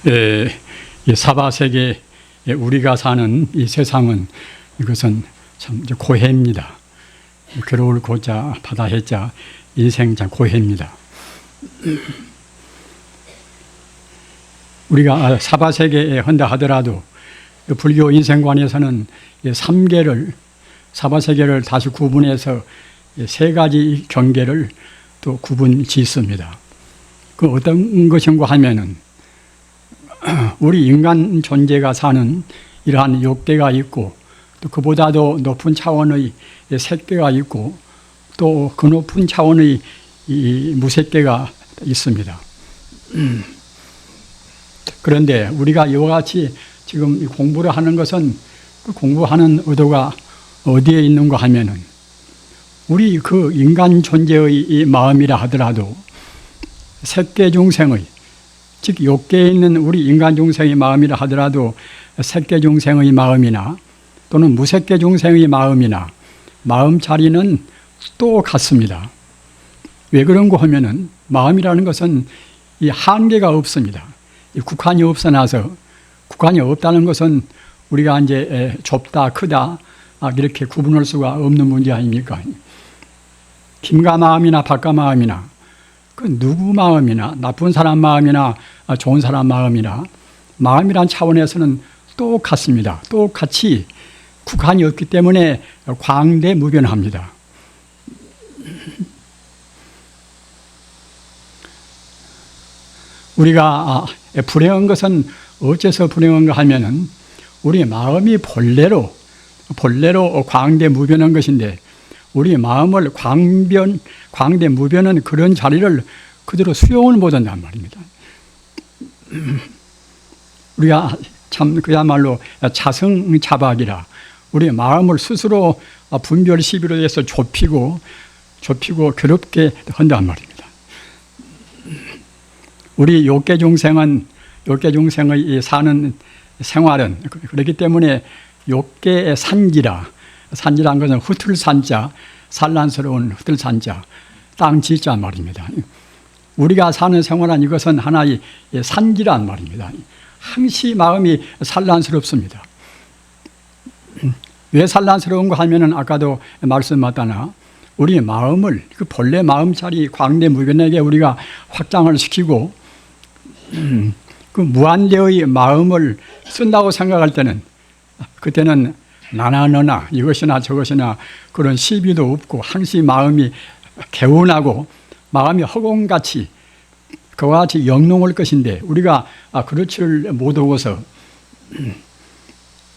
이 사바세계 우리가 사는 이 세상은 이것은 참 고해입니다. 괴로울 고자 바다 해자 인생 참 고해입니다. 우리가 사바세계에 한다 하더라도 불교 인생관에서는 사바세계를 다시 구분해서 세 가지 경계를 또 구분 짓습니다. 그 어떤 것인가 하면은 우리 인간 존재가 사는 이러한 욕계가 있고 또 그보다도 높은 차원의 색계가 있고 또 그 높은 차원의 이 무색계가 있습니다. 그런데 우리가 이와 같이 지금 공부를 하는 것은 그 공부하는 의도가 어디에 있는가 하면은 우리 그 인간 존재의 이 마음이라 하더라도 색계 중생의 즉 욕계에 있는 우리 인간 중생의 마음이라 하더라도 색계 중생의 마음이나 또는 무색계 중생의 마음이나 마음 자리는 또 같습니다. 왜 그런가 하면은 마음이라는 것은 이 한계가 없습니다. 이 국한이 없어나서 국한이 없다는 것은 우리가 이제 좁다 크다 이렇게 구분할 수가 없는 문제 아닙니까? 김가 마음이나 박가 마음이나 그 누구 마음이나 나쁜 사람 마음이나 좋은 사람 마음이나 마음이란 차원에서는 똑같습니다. 똑같이 국한이 없기 때문에 광대무변합니다. 우리가 불행한 것은 어째서 불행한가 하면은 우리 마음이 본래로 광대무변한 것인데 우리 마음을 광대무변한 그런 자리를 그대로 수용을 못한단 말입니다. 우리가 참 그야말로 자성자박이라 우리 마음을 스스로 분별 시비로 해서 좁히고 괴롭게 한단 말입니다. 우리 욕계 중생의 사는 생활은 그렇기 때문에 욕계의 산지란 것은 흩을산자, 산란스러운 흩을산자, 땅지자 말입니다. 우리가 사는 생활은 이것은 하나의 산지란 말입니다. 항시 마음이 산란스럽습니다. 왜 산란스러운가 하면은 아까도 말씀하다나 우리 마음을 그 본래 마음자리 광대무변하게 우리가 확장을 시키고 그 무한대의 마음을 쓴다고 생각할 때는 그때는 나나 너나 이것이나 저것이나 그런 시비도 없고 항시 마음이 개운하고 마음이 허공같이 그와 같이 영롱할 것인데 우리가 그렇지를 못하고서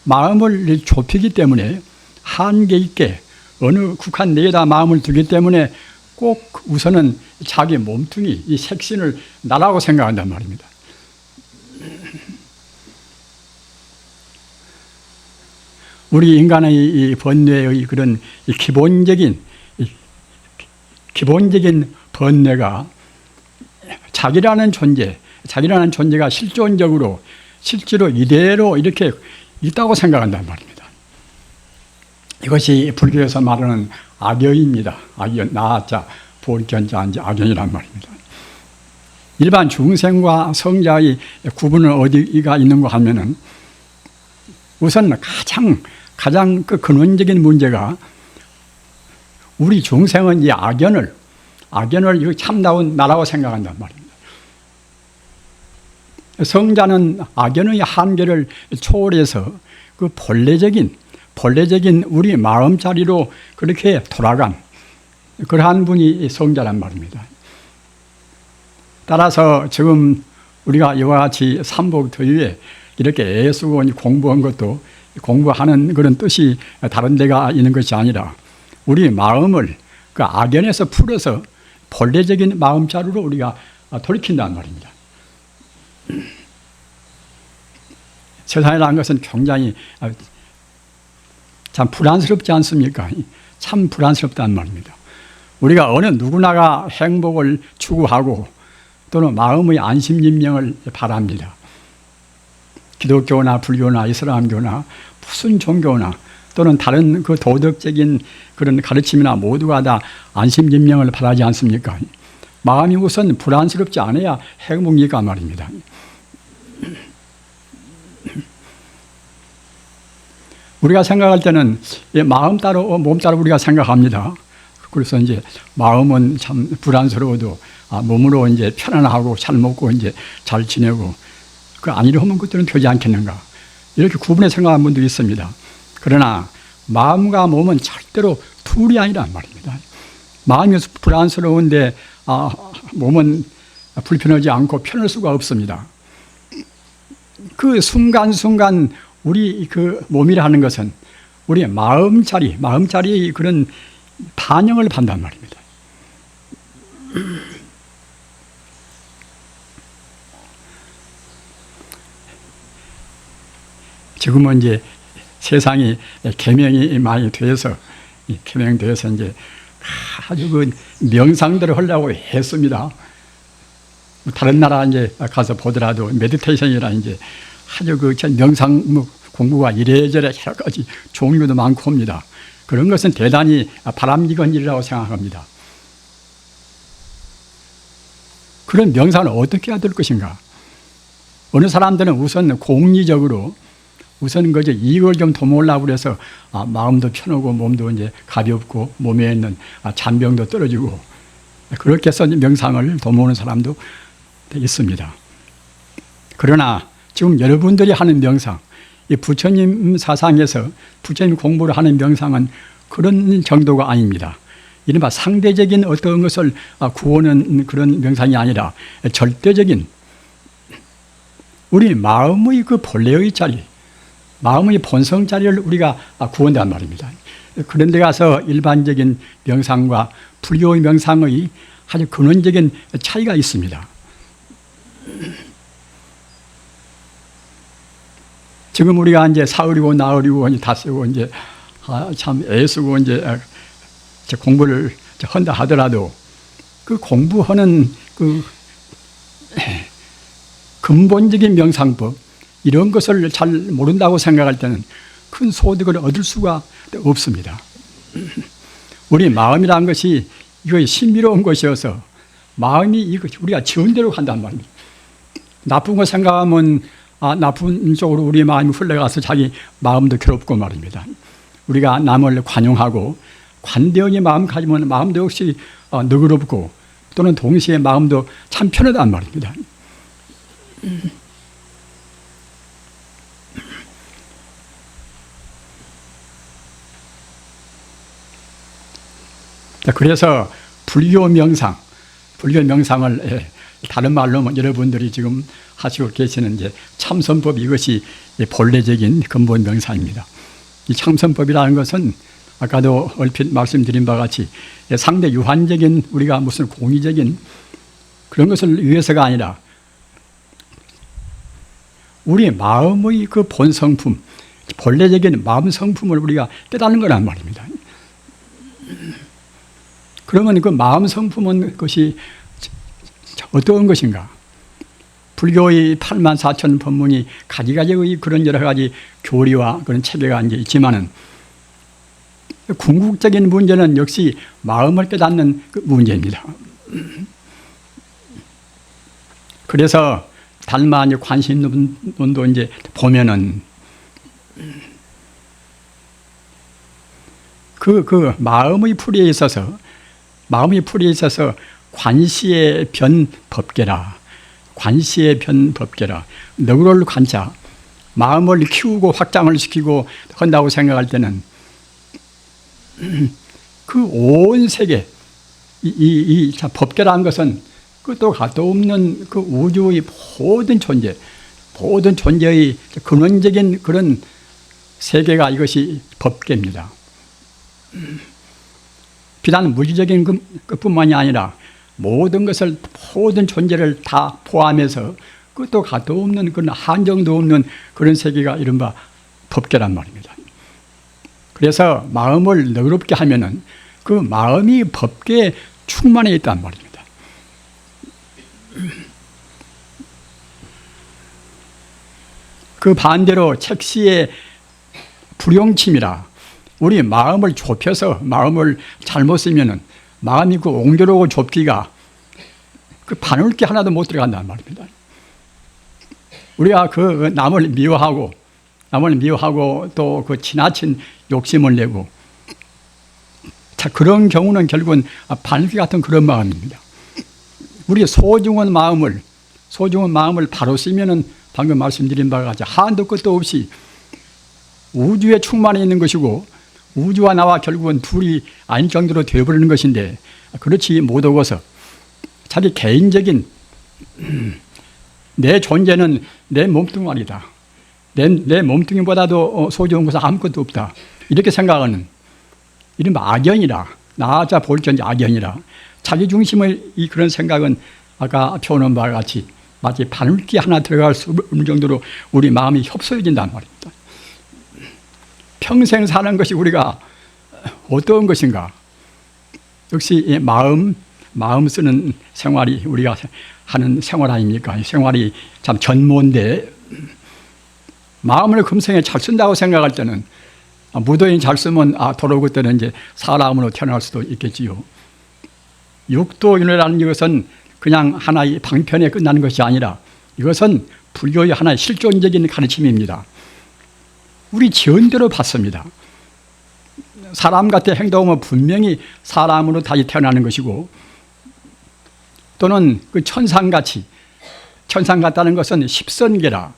마음을 좁히기 때문에 한계 있게 어느 국한 내에다 마음을 두기 때문에 꼭 우선은 자기 몸뚱이 이 색신을 나라고 생각한단 말입니다. 우리 인간의 이 번뇌의 그런 이 기본적인 번뇌가 자기라는 존재가 실존적으로 실제로 이대로 이렇게 있다고 생각한단 말입니다. 이것이 불교에서 말하는 악연입니다. 악연, 나자, 본견자, 악연이란 말입니다. 일반 중생과 성자의 구분은 어디가 있는가 하면은 우선 가장 그 근원적인 문제가 우리 중생은 이 악연을 참다운 나라고 생각한단 말입니다. 성자는 악연의 한계를 초월해서 그 본래적인 우리 마음자리로 그렇게 돌아간 그러한 분이 성자란 말입니다. 따라서 지금 우리가 이와 같이 삼복더위에 이렇게 애쓰고 공부한 것도 공부하는 그런 뜻이 다른 데가 있는 것이 아니라 우리 마음을 그 악연에서 풀어서 본래적인 마음자리로 우리가 돌이킨다는 말입니다. 세상이라는 것은 굉장히 참 불안스럽지 않습니까? 참 불안스럽다는 말입니다. 우리가 어느 누구나가 행복을 추구하고 또는 마음의 안심진명을 바랍니다. 기독교나 불교나 이슬람교나 무슨 종교나 또는 다른 그 도덕적인 그런 가르침이나 모두가 다 안심진명을 바라지 않습니까? 마음이 우선 불안스럽지 않아야 행복이니까 말입니다. 우리가 생각할 때는 마음 따로 몸 따로 우리가 생각합니다. 그래서 이제 마음은 참 불안스러워도 몸으로 이제 편안하고 잘 먹고 이제 잘 지내고 그 아니려 하면 그때는 되지 않겠는가 이렇게 구분해 생각하는 분도 있습니다. 그러나 마음과 몸은 절대로 둘이 아니란 말입니다. 마음이 불안스러운데 몸은 불편하지 않고 편할 수가 없습니다. 그 순간순간 우리 그 몸이라는 것은 우리의 마음자리의 그런 반영을 받는단 말입니다. 지금은 이제 세상이 계명이 많이 돼서 계명돼서 이제 아주 그 명상들을 하려고 했습니다. 다른 나라 이제 가서 보더라도 메디테이션이라 이제 아주 그 명상 공부가 이래저래 여러 가지 종류도 많고 합니다. 그런 것은 대단히 바람직한 일이라고 생각합니다. 그런 명상을 어떻게 해야 될 것인가? 어느 사람들은 우선 공리적으로 우선 그저 이익을 좀 도모하려고 그래서 마음도 편하고 몸도 이제 가볍고 몸에 있는 잔병도 떨어지고 그렇게 해서 명상을 도모하는 사람도 있습니다. 그러나 지금 여러분들이 하는 명상, 이 부처님 사상에서 부처님 공부를 하는 명상은 그런 정도가 아닙니다. 이른바 상대적인 어떤 것을 구하는 그런 명상이 아니라 절대적인 우리 마음의 그 본래의 자리, 마음의 본성 자리를 우리가 구한단 말입니다. 그런 데 가서 일반적인 명상과 불교의 명상의 아주 근원적인 차이가 있습니다. 지금 우리가 이제 사흘이고 나흘이고 이제 닷새고 이제 참 애쓰고 이제 공부를 한다 하더라도 그 공부하는 그 근본적인 명상법 이런 것을 잘 모른다고 생각할 때는 큰 소득을 얻을 수가 없습니다. 우리 마음이라는 것이 이거 신비로운 것이어서 마음이 이거 우리가 지은 대로 간단 말입니다. 나쁜 거 생각하면 나쁜 쪽으로 우리 마음이 흘러가서 자기 마음도 괴롭고 말입니다. 우리가 남을 관용하고 관대하게 마음 가지면 마음도 역시 너그럽고 또는 동시에 마음도 참 편하단 말입니다. 그래서 불교 명상을 다른 말로 여러분들이 지금 하시고 계시는 이제 참선법 이것이 본래적인 근본 명상입니다. 이 참선법이라는 것은 아까도 얼핏 말씀드린 바와 같이 상대 유한적인 우리가 무슨 공의적인 그런 것을 위해서가 아니라 우리 마음의 그 본성품, 본래적인 마음 성품을 우리가 깨닫는 거란 말입니다. 그러면 그 마음 성품은 그것이 어떤 것인가? 불교의 84,000 법문이 가지가지의 그런 여러 가지 교리와 그런 체계가 이제 있지만은 궁극적인 문제는 역시 마음을 깨닫는 그 문제입니다. 그래서 달마 관심론도 이제 보면은 그 마음의 풀이에 있어서 관시의 변 법계라. 관시의 변 법계라. 너그러울 관자. 마음을 키우고 확장을 시키고 한다고 생각할 때는 그 온 세계, 이 법계라는 것은 끝도 가도 없는 그 우주의 모든 존재의 근원적인 그런 세계가 이것이 법계입니다. 비단 물질적인 것뿐만이 아니라 모든 존재를 다 포함해서 끝도 가도 없는 그런 한정도 없는 그런 세계가 이른바 법계란 말입니다. 그래서 마음을 너그럽게 하면은 그 마음이 법계에 충만해 있단 말입니다. 그 반대로 책시의 불용침이라 우리 마음을 좁혀서 마음을 잘못 쓰면은 마음이 그 옹졸하고 좁기가 그 바늘게 하나도 못 들어간단 말입니다. 우리가 그 남을 미워하고 또 그 지나친 욕심을 내고, 자, 그런 경우는 결국은 반기 같은 그런 마음입니다. 우리 소중한 마음을 바로 쓰면은 방금 말씀드린 바와 같이 한도 끝도 없이 우주에 충만해 있는 것이고, 우주와 나와 결국은 둘이 아닐 정도로 되어버리는 것인데, 그렇지 못하고서 자기 개인적인 내 존재는 내 몸뚱아리다, 내 몸뚱이보다도 소중한 것은 아무것도 없다, 이렇게 생각하는 이런 악연이라, 나아자 볼전지 악연이라, 자기 중심의 이 그런 생각은 아까 표현한 바와 같이 마치 바늘기 하나 들어갈 수 없는 정도로 우리 마음이 협소해진단 말입니다. 평생 사는 것이 우리가 어떤 것인가? 역시 마음 쓰는 생활이 우리가 하는 생활 아닙니까? 생활이 참 전무인데, 마음을 금생에 잘 쓴다고 생각할 때는, 무도인 잘 쓰면 돌아오고 때는 이제 사람으로 태어날 수도 있겠지요. 육도윤회라는 것은 그냥 하나의 방편에 끝나는 것이 아니라 이것은 불교의 하나의 실존적인 가르침입니다. 우리 지은대로 받습니다. 사람 같아 행동하면 분명히 사람으로 다시 태어나는 것이고, 또는 그 천상 같다는 것은 십선계라,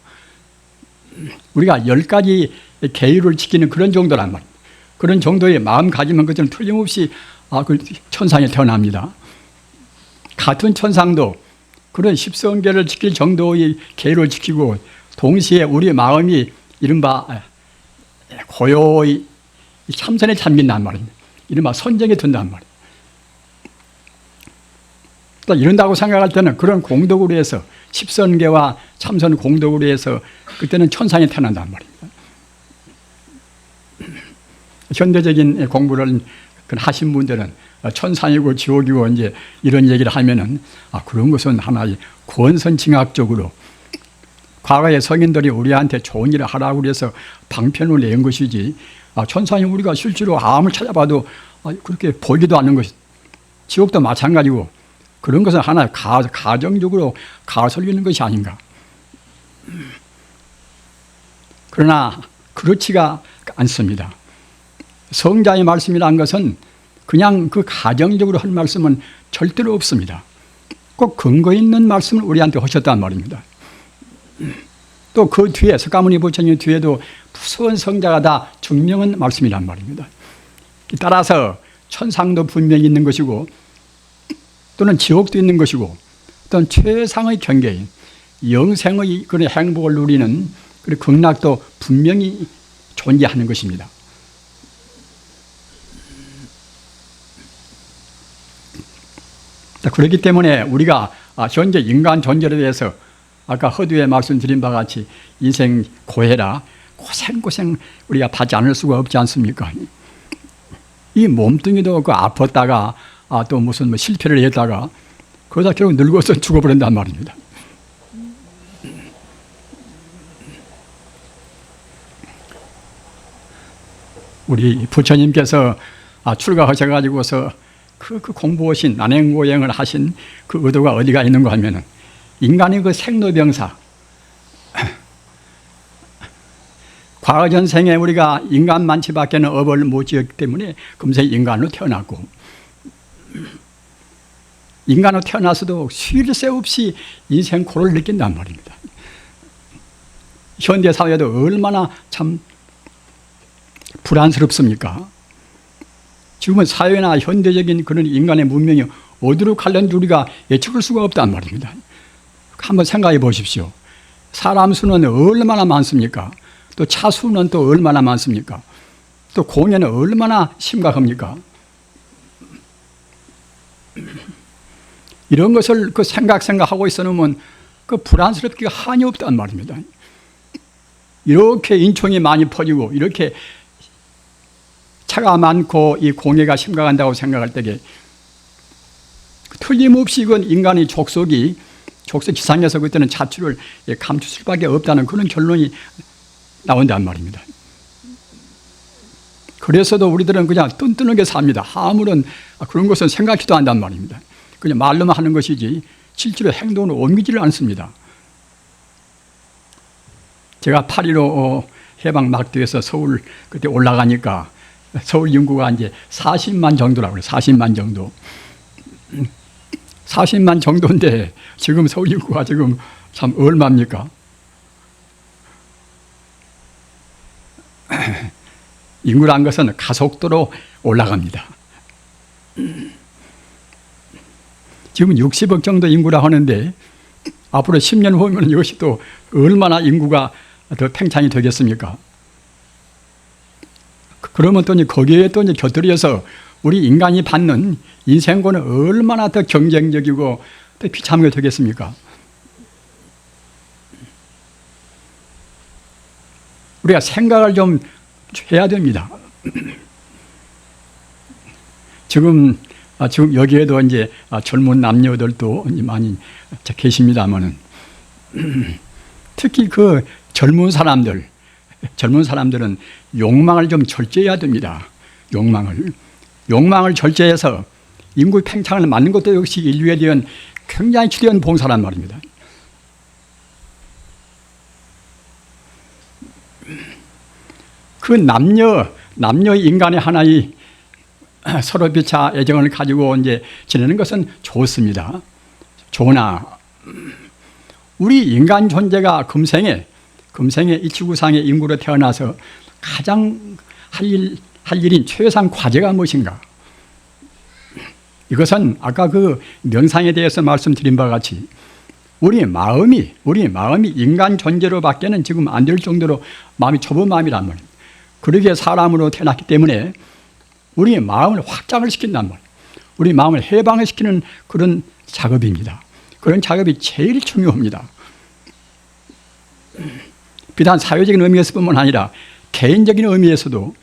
우리가 10가지 계율을 지키는 그런 정도란 말입니다. 그런 정도의 마음 가지면 그것은 틀림없이 그 천상에 태어납니다. 같은 천상도 그런 십선계를 지킬 정도의 계율을 지키고, 동시에 우리 마음이 이른바 고요히 참선에 잠긴단 말입니다. 이른바 선정에 든단 말입니다. 또 이런다고 생각할 때는 그런 공덕으로 해서 십선계와 참선 공덕으로 해서 그때는 천상에 태어난단 말입니다. 현대적인 공부를 하신 분들은 천상이고 지옥이고 이제 이런 얘기를 하면은 그런 것은 하나의 권선징악적으로 과거의 성인들이 우리한테 좋은 일을 하라고 그래서 방편을 낸 것이지, 천상이 우리가 실제로 아무리 찾아봐도 그렇게 보이지도 않는 것이, 지옥도 마찬가지고, 그런 것은 하나의 가정적으로 가설리는 것이 아닌가. 그러나 그렇지가 않습니다. 성자의 말씀이라는 것은 그냥 그 가정적으로 할 말씀은 절대로 없습니다. 꼭 근거 있는 말씀을 우리한테 하셨단 말입니다. 또 그 뒤에 석가모니 부처님 뒤에도 무서운 성자가 다 증명한 말씀이란 말입니다. 따라서 천상도 분명히 있는 것이고, 또는 지옥도 있는 것이고, 또는 최상의 경계인 영생의 그런 행복을 누리는 그런 극락도 분명히 존재하는 것입니다. 그렇기 때문에 우리가 현재 인간 존재에 대해서 아까 허두에 말씀드린 바와 같이 인생 고해라, 고생 우리가 받지 않을 수가 없지 않습니까? 이 몸뚱이도 아팠다가 또 무슨 실패를 했다가 그러다 결국 늙어서 죽어버린단 말입니다. 우리 부처님께서 출가하셔가지고서 그 공부하신 난행고행을 하신 그 의도가 어디가 있는가 하면은, 인간의 그 생로병사, 과거 전생에 우리가 인간 만치밖에는 업을 못 지었기 때문에 금세 인간으로 태어났고, 인간으로 태어나서도 쉴 새 없이 인생 고를 느낀단 말입니다. 현대 사회도 얼마나 참 불안스럽습니까? 지금은 사회나 현대적인 그런 인간의 문명이 어디로 갈는지 우리가 예측할 수가 없단 말입니다. 한번 생각해 보십시오. 사람 수는 얼마나 많습니까? 또 차 수는 또 얼마나 많습니까? 또 공해는 얼마나 심각합니까? 이런 것을 그 생각하고 있어놓으면 그 불안스럽기가 한이 없단 말입니다. 이렇게 인총이 많이 퍼지고 이렇게 차가 많고 이 공해가 심각한다고 생각할 때에 틀림없이 이건 인간의 족속지상에서 그때는 자취를 감출 수밖에 없다는 그런 결론이 나온단 말입니다. 그래서도 우리들은 그냥 뚠뚠하게 삽니다. 아무런 그런 것은 생각지도 않단 말입니다. 그냥 말로만 하는 것이지 실제로 행동으로 옮기지를 않습니다. 제가 8.15 해방 막대에서 서울 그때 올라가니까 서울 인구가 이제 40만 정도라고 그래요. 40만 정도. 40만 정도인데 지금 서울 인구가 지금 참 얼마입니까? 인구란 것은 가속도로 올라갑니다. 지금 60억 정도 인구라 하는데 앞으로 10년 후면 이것이 또 얼마나 인구가 더 팽창이 되겠습니까? 그러면 또 거기에 또 곁들여서 우리 인간이 받는 인생고는 얼마나 더 경쟁적이고 더 비참하게 되겠습니까? 우리가 생각을 좀 해야 됩니다. 지금 여기에도 이제 젊은 남녀들도 많이 계십니다만은 특히 그 젊은 사람들은 욕망을 좀 절제해야 됩니다. 욕망을 절제해서 인구 팽창을 막는 것도 역시 인류에 대한 굉장히 중요한 봉사란 말입니다. 그 남녀 인간의 하나의 서로 비차 애정을 가지고 이제 지내는 것은 좋습니다. 좋으나 우리 인간 존재가 금생에 이 지구상의 인구로 태어나서 가장 할 일인 최상 과제가 무엇인가? 이것은 아까 그 명상에 대해서 말씀드린 바와 같이 우리 마음이 인간 존재로 밖에는 지금 안 될 정도로 마음이 좁은 마음이란 말입니다. 그러기에 사람으로 태어났기 때문에 우리의 마음을 확장을 시킨단 말이에요. 우리 마음을 해방을 시키는 그런 작업입니다. 그런 작업이 제일 중요합니다. 비단 사회적인 의미에서뿐만 아니라 개인적인 의미에서도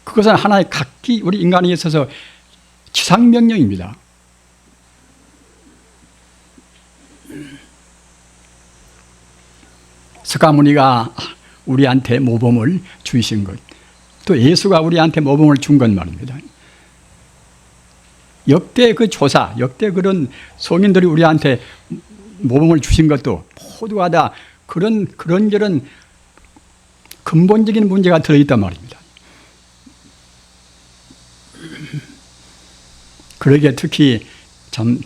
그것은 하나의 각기 우리 인간에 있어서 지상명령입니다. 석가모니가 우리한테 모범을 주신 것, 또 예수가 우리한테 모범을 준 것 말입니다. 역대 그 조사, 역대 그런 성인들이 우리한테 모범을 주신 것도 모두가 다 그런 근본적인 문제가 들어있단 말입니다. 그러기에 특히 참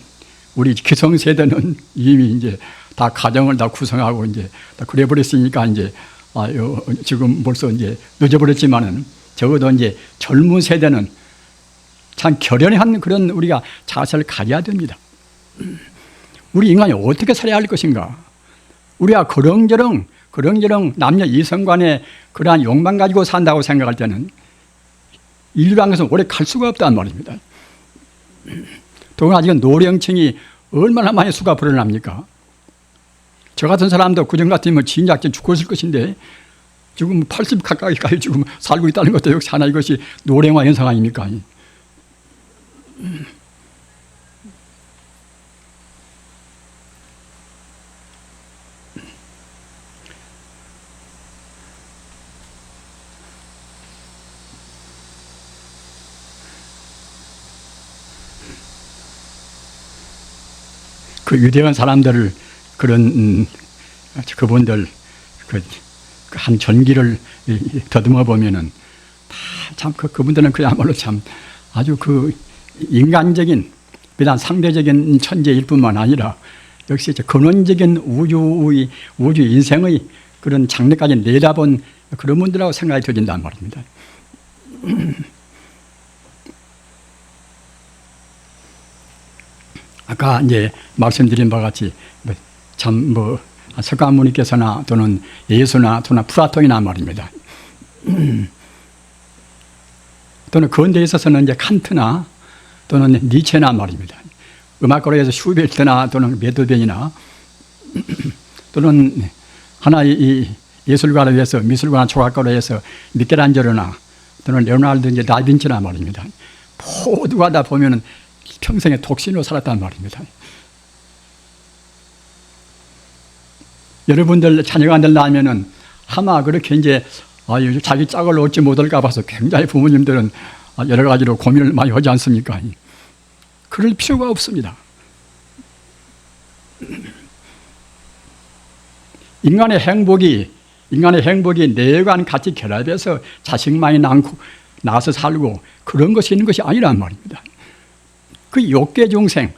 우리 기성세대는 이미 이제 다 가정을 다 구성하고 이제 다 그래 버렸으니까 이제 지금 벌써 이제 늦어버렸지만은 적어도 이제 젊은 세대는 참 결연한 그런 우리가 자세를 가져야 됩니다. 우리 인간이 어떻게 살아야 할 것인가? 우리가 그렁저렁 남녀 이성 간의 그러한 욕망 가지고 산다고 생각할 때는 인류라는 것은 오래 갈 수가 없단 말입니다. 더구나 지금 노령층이 얼마나 많이 수가 불어납니까? 저 같은 사람도 그전 같으면 진작 죽고 있을 것인데 지금 80 가까이까지 지금 살고 있다는 것도 역시 하나 이것이 노령화 현상 아닙니까? 그 위대한 사람들을 그분들 한 전기를 더듬어 보면은 참 그분들은 그야말로 참 아주 그 인간적인 비단 상대적인 천재일 뿐만 아니라 역시 근원적인 우주 인생의 그런 장래까지 내다본 그런 분들하고 생각이 되어진단 말입니다. 아까 이제 말씀드린 바와 같이 참 석가모니께서나 또는 예수나 또는 플라톤이나 말입니다. 또는 그런데 있어서는 이제 칸트나 또는 니체나 말입니다. 음악가로에서 슈베르트나 또는 베토벤이나 또는 하나의 이 예술가로 해서 미술가나 조각가로 해서 미켈란젤로나 또는 레오나르도 이제 다빈치나 말입니다. 모두가 다 보면은 평생에 독신으로 살았단 말입니다. 여러분들 자녀가 된다면은 아마 그렇게 이제 자기 짝을 얻지 못할까 봐서 굉장히 부모님들은 여러 가지로 고민을 많이 하지 않습니까? 그럴 필요가 없습니다. 인간의 행복이 뇌관 같이 결합해서 자식만이 낳아서 살고 그런 것이 있는 것이 아니란 말입니다. 그 욕계 중생,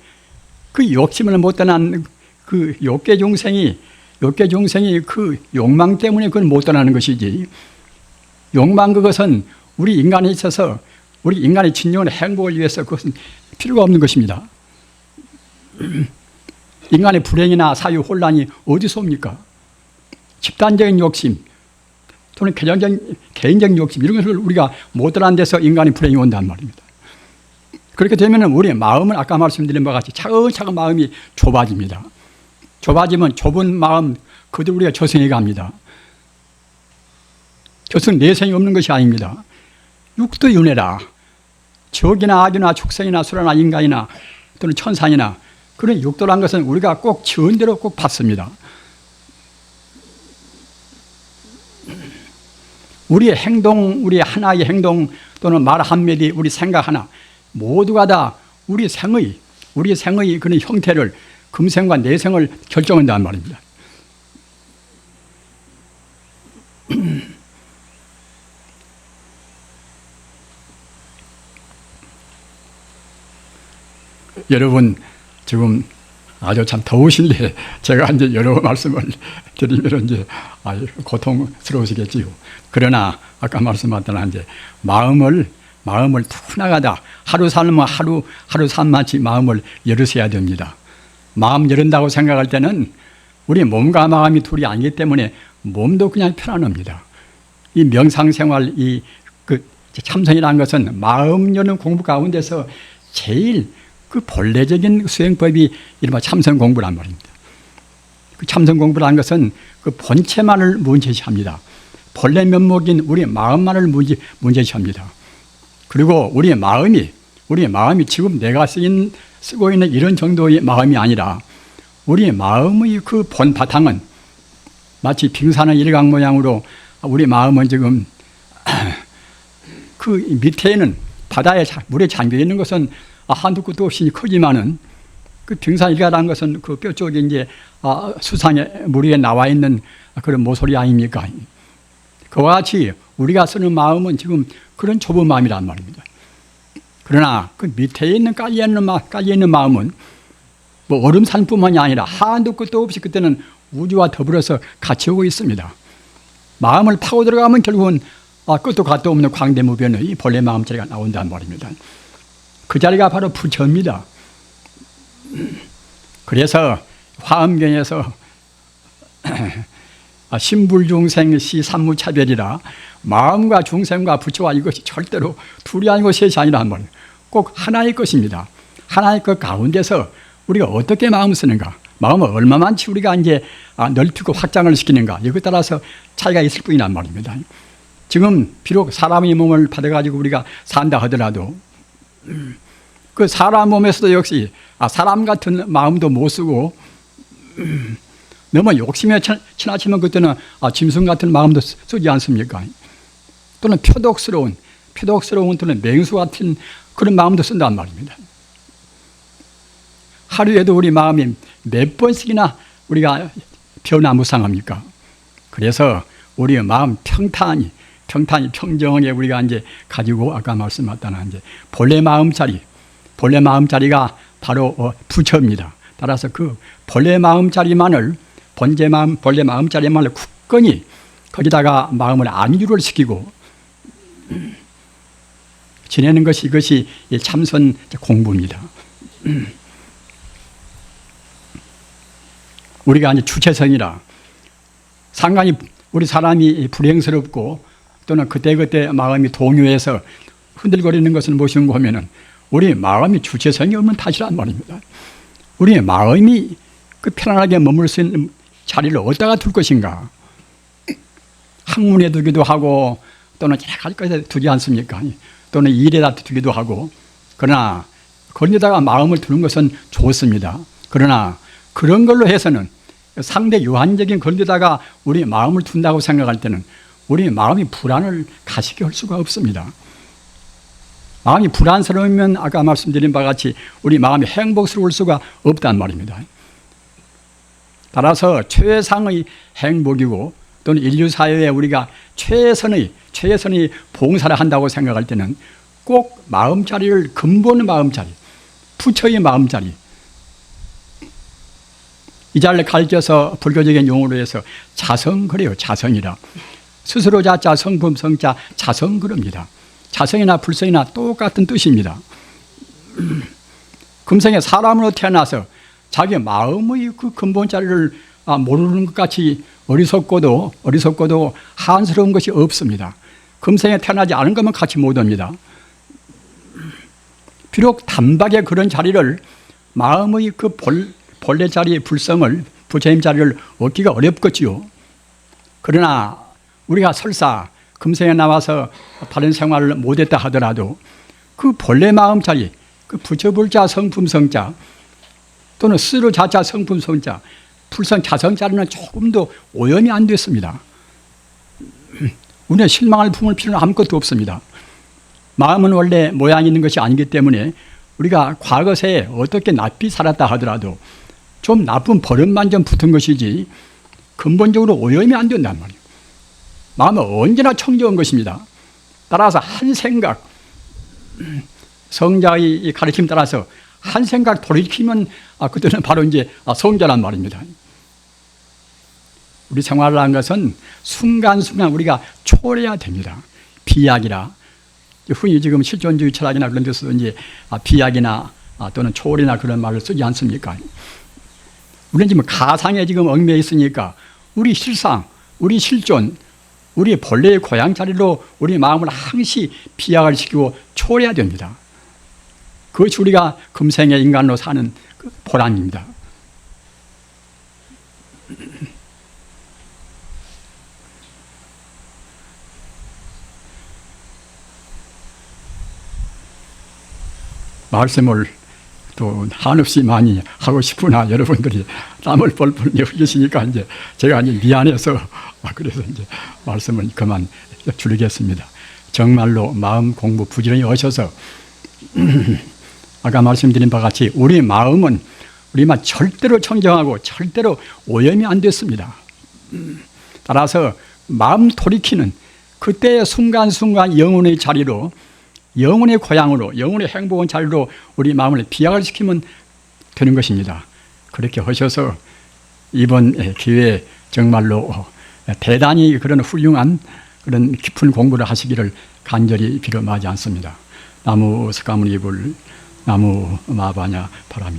그 욕심을 못 떠난 그 욕계 중생이 그 욕망 때문에 그걸 못 떠나는 것이지. 욕망 그것은 우리 인간에 있어서 우리 인간의 진정한 행복을 위해서 그것은 필요가 없는 것입니다. 인간의 불행이나 사유 혼란이 어디서 옵니까? 집단적인 욕심 또는 개인적인 욕심 이런 것을 우리가 못 떠난 데서 인간의 불행이 온단 말입니다. 그렇게 되면 우리의 마음은 아까 말씀드린 바와 같이 차근차근 마음이 좁아집니다. 좁아지면 좁은 마음 그대로 우리가 저승에 갑니다. 저승 내생이 없는 것이 아닙니다. 육도윤회라 적이나 악이나 축생이나 수라나 인간이나 또는 천상이나 그런 육도란 것은 우리가 꼭 지은 대로 꼭 받습니다. 우리의 행동, 우리의 하나의 행동 또는 말 한마디, 우리 생각 하나 모두가 다 우리 생의 그런 형태를 금생과 내생을 결정한다는 말입니다. 여러분 지금 아주 참 더우신데 제가 이제 여러 말씀을 드리면 이제 고통스러우시겠지요. 그러나 아까 말씀하셨던 이제 마음을 푸나가다 하루 살면 하루 산마치 마음을 열으셔야 됩니다. 마음 열은다고 생각할 때는 우리 몸과 마음이 둘이 아니기 때문에 몸도 그냥 편안합니다. 이 명상생활 그 참선이라는 것은 마음 여는 공부 가운데서 제일 그 본래적인 수행법이 이른바 참선 공부란 말입니다. 그 참선 공부라는 것은 그 본체만을 문제시합니다. 본래 면목인 우리 마음만을 문제시합니다. 그리고 우리의 마음이 지금 내가 쓰고 있는 이런 정도의 마음이 아니라 우리의 마음의 그 본 바탕은 마치 빙산의 일각 모양으로 우리 마음은 지금 그 밑에는 바다에 물에 잠겨 있는 것은 한두 끝도 없이 크지만은 그 빙산 일가라는 것은 그 뼈 쪽에 이제 수상에 물 위에 나와 있는 그런 모서리 아닙니까? 그와 같이 우리가 쓰는 마음은 지금 그런 좁은 마음이란 말입니다. 그러나 그 밑에 있는 깔려 있는 마음은 뭐 얼음산뿐만이 아니라 한두 끝도 없이 그때는 우주와 더불어서 같이 오고 있습니다. 마음을 파고 들어가면 결국은 끝도 갓도 없는 광대무변의 본래 마음자리가 나온단 말입니다. 그 자리가 바로 부처입니다. 그래서 화엄경에서 신불중생 시삼무차별이라 마음과 중생과 부처와 이것이 절대로 둘이 아니고 셋이 아니라 한 번 꼭 하나의 것입니다. 하나의 것 가운데서 우리가 어떻게 마음을 쓰는가, 마음을 얼마만치 우리가 이제 넓히고 확장을 시키는가, 이것에 따라서 차이가 있을 뿐이란 말입니다. 지금 비록 사람의 몸을 받아가지고 우리가 산다 하더라도 그 사람 몸에서도 역시 사람 같은 마음도 못 쓰고 너무 욕심에 지나치면 그때는 짐승 같은 마음도 쓰지 않습니까? 또는 표독스러운 또는 맹수 같은 그런 마음도 쓴단 말입니다. 하루에도 우리 마음이 몇 번씩이나 우리가 변화무쌍합니까? 그래서 우리의 마음 평탄히 평정하게 우리가 이제 가지고 아까 말씀하셨던 이제 본래 마음자리가 바로 부처입니다. 따라서 그 본래 마음자리만을 본래 마음자리만을 굳건히 거기다가 마음을 안주를 시키고 지내는 것이 이것이 참선 공부입니다. 우리가 이제 주체성이라 상당히 우리 사람이 불행스럽고 또는 그때그때 마음이 동요해서 흔들거리는 것은 무엇인가 하면은 우리 마음이 주체성이 없는 탓이란 말입니다. 우리의 마음이 그 편안하게 머물 수 있는 자리를 어디다가 둘 것인가? 학문에 두기도 하고 또는 여러 가지 것에 두지 않습니까? 또는 일에다 두기도 하고. 그러나 거기다가 마음을 두는 것은 좋습니다. 그러나 그런 걸로 해서는 상대 유한적인 거기다가 우리 마음을 둔다고 생각할 때는 우리 마음이 불안을 가시게 할 수가 없습니다. 마음이 불안스러우면 아까 말씀드린 바와 같이 우리 마음이 행복스러울 수가 없단 말입니다. 따라서 최상의 행복이고 또는 인류 사회에 우리가 최선의 봉사를 한다고 생각할 때는 꼭 마음자리를, 근본 마음자리, 부처의 마음자리, 이 자리를 가르쳐서 불교적인 용어로 해서 자성 그래요. 자성이라. 스스로 자자 성품 성자 자성 그럽니다. 자성이나 불성이나 똑같은 뜻입니다. 금생에 사람으로 태어나서 자기 마음의 그 근본 자리를 모르는 것 같이 어리석고도 한스러운 것이 없습니다. 금생에 태어나지 않은 것만 같이 못합니다. 비록 단박에 그런 자리를, 마음의 그 본래 자리의 불성을, 부처님 자리를 얻기가 어렵겠지요. 그러나 우리가 설사 금생에 나와서 다른 생활을 못했다 하더라도 그 본래 마음 자리, 그 부처불자 성품성자 또는 스스로 자자 성품성자, 불성 자성 자리는 조금도 오염이 안 됐습니다. 우리는 실망할 품을 필요는 아무것도 없습니다. 마음은 원래 모양이 있는 것이 아니기 때문에 우리가 과거세에 어떻게 나쁘게 살았다 하더라도 좀 나쁜 버릇만 좀 붙은 것이지 근본적으로 오염이 안 된단 말이에요. 마음은 언제나 청정한 것입니다. 따라서 한 생각, 성자의 가르침 따라서 한 생각 돌이키면 그때는 바로 이제 성자란 말입니다. 우리 생활을 한 것은 순간순간 우리가 초래해야 됩니다. 비약이라. 흔히 지금 실존주의 철학이나 그런 데서 이제 비약이나 또는 초월이나 그런 말을 쓰지 않습니까? 우리는 지금 가상에 지금 얽매여 있으니까 우리 실상, 우리 실존, 우리 본래의 고향 자리로 우리 마음을 항시 비약을 시키고 초월해야 됩니다. 그것이 우리가 금생의 인간으로 사는 그 보람입니다. 말씀을 또 한없이 많이 하고 싶으나 여러분들이 땀을 뻘뻘 흘리시니까 이제 제가 이제 미안해서 그래서 이제 말씀을 그만 줄이겠습니다. 정말로 마음 공부 부지런히 하셔서 아까 말씀드린 바와 같이 우리 마음은 우리만 절대로 청정하고 절대로 오염이 안 됐습니다. 따라서 마음 돌이키는 그때의 순간순간 영혼의 자리로, 영혼의 고향으로, 영혼의 행복한 자리로 우리 마음을 비약을 시키면 되는 것입니다. 그렇게 하셔서 이번 기회에 정말로 대단히 그런 훌륭한 그런 깊은 공부를 하시기를 간절히 빌어마지 않습니다. 나무 석가모니 불, 나무 마바냐 바람이